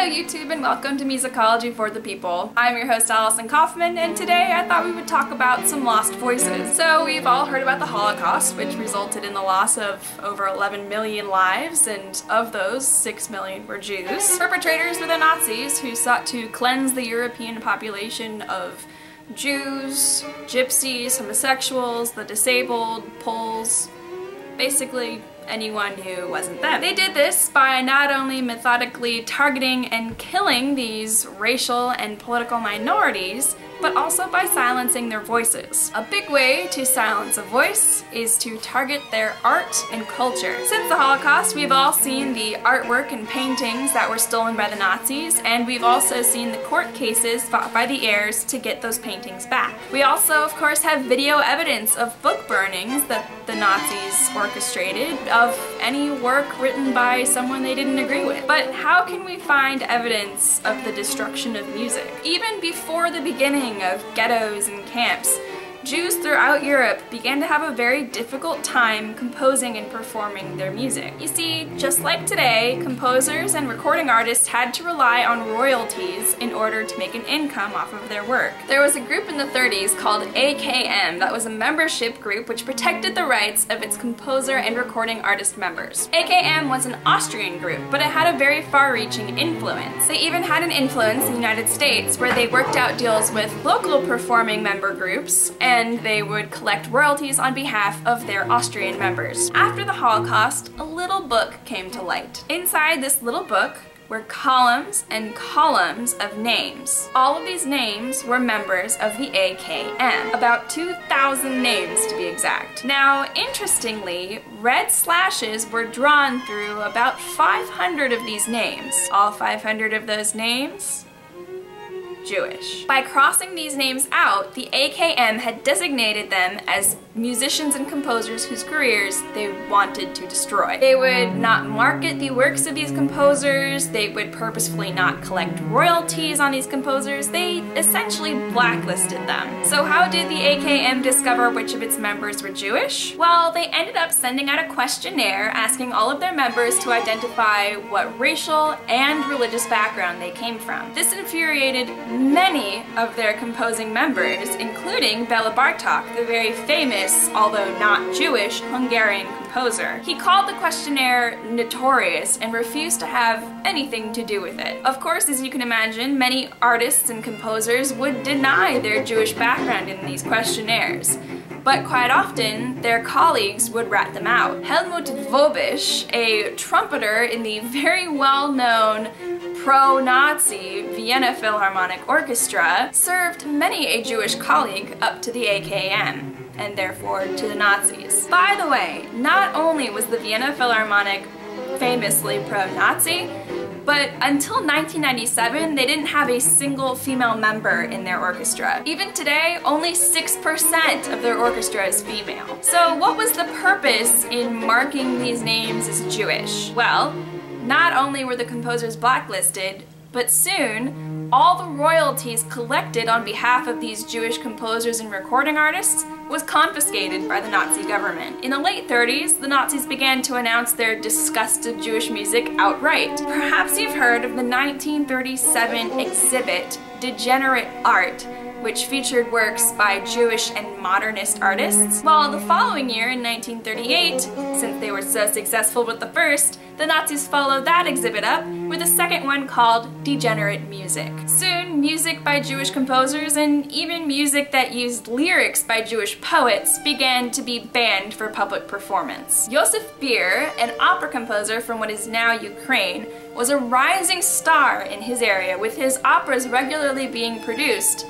YouTube, and welcome to Musicology for the People. I'm your host Allison Kaufman, and today I thought we would talk about some lost voices. So we've all heard about the Holocaust, which resulted in the loss of over 11 million lives, and of those, 6 million were Jews. Perpetrators were the Nazis, who sought to cleanse the European population of Jews, gypsies, homosexuals, the disabled, Poles, basically anyone who wasn't them. They did this by not only methodically targeting and killing these racial and political minorities, but also by silencing their voices. A big way to silence a voice is to target their art and culture. Since the Holocaust, we've all seen the artwork and paintings that were stolen by the Nazis, and we've also seen the court cases fought by the heirs to get those paintings back. We also, of course, have video evidence of book burnings that the Nazis orchestrated of any work written by someone they didn't agree with. But how can we find evidence of the destruction of music? Even before the beginning of ghettos and camps, Jews throughout Europe began to have a very difficult time composing and performing their music. You see, just like today, composers and recording artists had to rely on royalties in order to make an income off of their work. There was a group in the 30s called AKM that was a membership group which protected the rights of its composer and recording artist members. AKM was an Austrian group, but it had a very far-reaching influence. They even had an influence in the United States where they worked out deals with local performing member groups, and they would collect royalties on behalf of their Austrian members. After the Holocaust, a little book came to light. Inside this little book were columns and columns of names. All of these names were members of the AKM. About 2,000 names to be exact. Now, interestingly, red slashes were drawn through about 500 of these names. All 500 of those names Jewish. By crossing these names out, the AKM had designated them as musicians and composers whose careers they wanted to destroy. They would not market the works of these composers, they would purposefully not collect royalties on these composers, they essentially blacklisted them. So how did the AKM discover which of its members were Jewish? Well, they ended up sending out a questionnaire asking all of their members to identify what racial and religious background they came from. This infuriated many of their composing members, including Bela Bartok, the very famous, although not Jewish, Hungarian composer. He called the questionnaire notorious and refused to have anything to do with it. Of course, as you can imagine, many artists and composers would deny their Jewish background in these questionnaires. But quite often, their colleagues would rat them out. Helmut Vobisch, a trumpeter in the very well-known pro-Nazi Vienna Philharmonic Orchestra, served many a Jewish colleague up to the AKM, and therefore to the Nazis. By the way, not only was the Vienna Philharmonic famously pro-Nazi, but until 1997, they didn't have a single female member in their orchestra. Even today, only 6% of their orchestra is female. So what was the purpose in marking these names as Jewish? Well, not only were the composers blacklisted, but soon, all the royalties collected on behalf of these Jewish composers and recording artists was confiscated by the Nazi government. In the late 30s, the Nazis began to announce their disgust of Jewish music outright. Perhaps you've heard of the 1937 exhibit, Degenerate Art, which featured works by Jewish and modernist artists. While the following year, in 1938, since they were so successful with the first, the Nazis followed that exhibit up with a second one called Degenerate Music. Soon, music by Jewish composers and even music that used lyrics by Jewish poets began to be banned for public performance. Yosef Bir, an opera composer from what is now Ukraine, was a rising star in his area, with his operas regularly being produced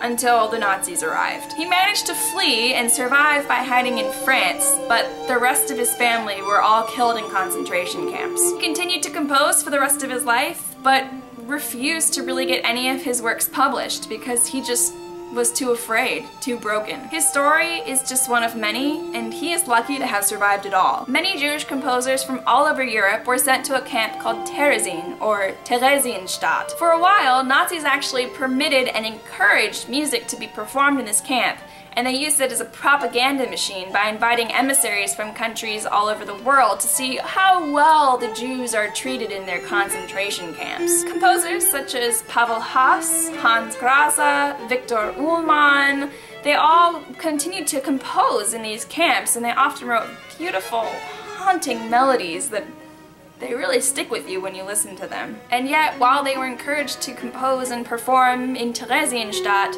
until the Nazis arrived. He managed to flee and survive by hiding in France, but the rest of his family were all killed in concentration camps. He continued to compose for the rest of his life, but refused to really get any of his works published because he just was too afraid, too broken. His story is just one of many, and he is lucky to have survived it all. Many Jewish composers from all over Europe were sent to a camp called Terezin, or Theresienstadt. For a while, Nazis actually permitted and encouraged music to be performed in this camp, and they used it as a propaganda machine by inviting emissaries from countries all over the world to see how well the Jews are treated in their concentration camps. Composers such as Pavel Haas, Hans Graza, Viktor Ullmann, they all continued to compose in these camps, and they often wrote beautiful, haunting melodies that they really stick with you when you listen to them. And yet, while they were encouraged to compose and perform in Theresienstadt,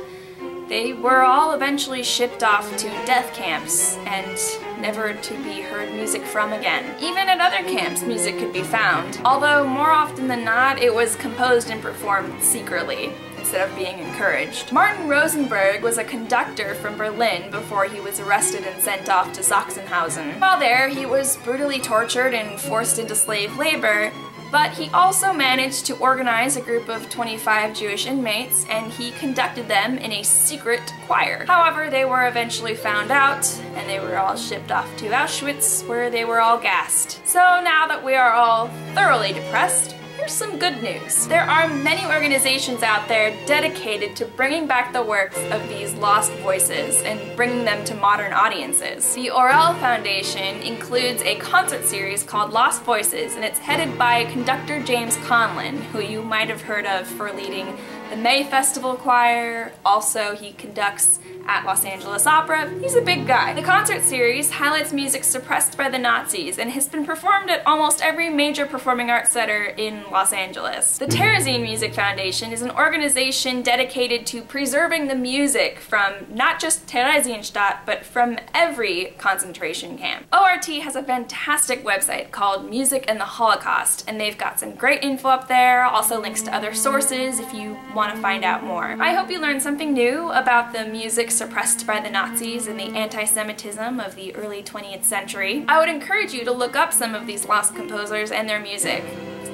they were all eventually shipped off to death camps and never to be heard music from again. Even at other camps, music could be found, although more often than not, it was composed and performed secretly instead of being encouraged. Martin Rosenberg was a conductor from Berlin before he was arrested and sent off to Sachsenhausen. While there, he was brutally tortured and forced into slave labor, but he also managed to organize a group of 25 Jewish inmates, and he conducted them in a secret choir. However, they were eventually found out, and they were all shipped off to Auschwitz, where they were all gassed. So now that we are all thoroughly depressed, here's some good news. There are many organizations out there dedicated to bringing back the works of these lost voices and bringing them to modern audiences. The Orel Foundation includes a concert series called Lost Voices, and it's headed by conductor James Conlon, who you might have heard of for leading the May Festival Choir. Also, he conducts at Los Angeles Opera. He's a big guy. The concert series highlights music suppressed by the Nazis and has been performed at almost every major performing arts center in Los Angeles. The Terezin Music Foundation is an organization dedicated to preserving the music from not just Theresienstadt, but from every concentration camp. ORT has a fantastic website called Music and the Holocaust, and they've got some great info up there, also links to other sources if you want to find out more. I hope you learned something new about the music suppressed by the Nazis and the anti-Semitism of the early 20th century. I would encourage you to look up some of these lost composers and their music.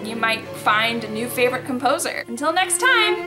You might find a new favorite composer. Until next time!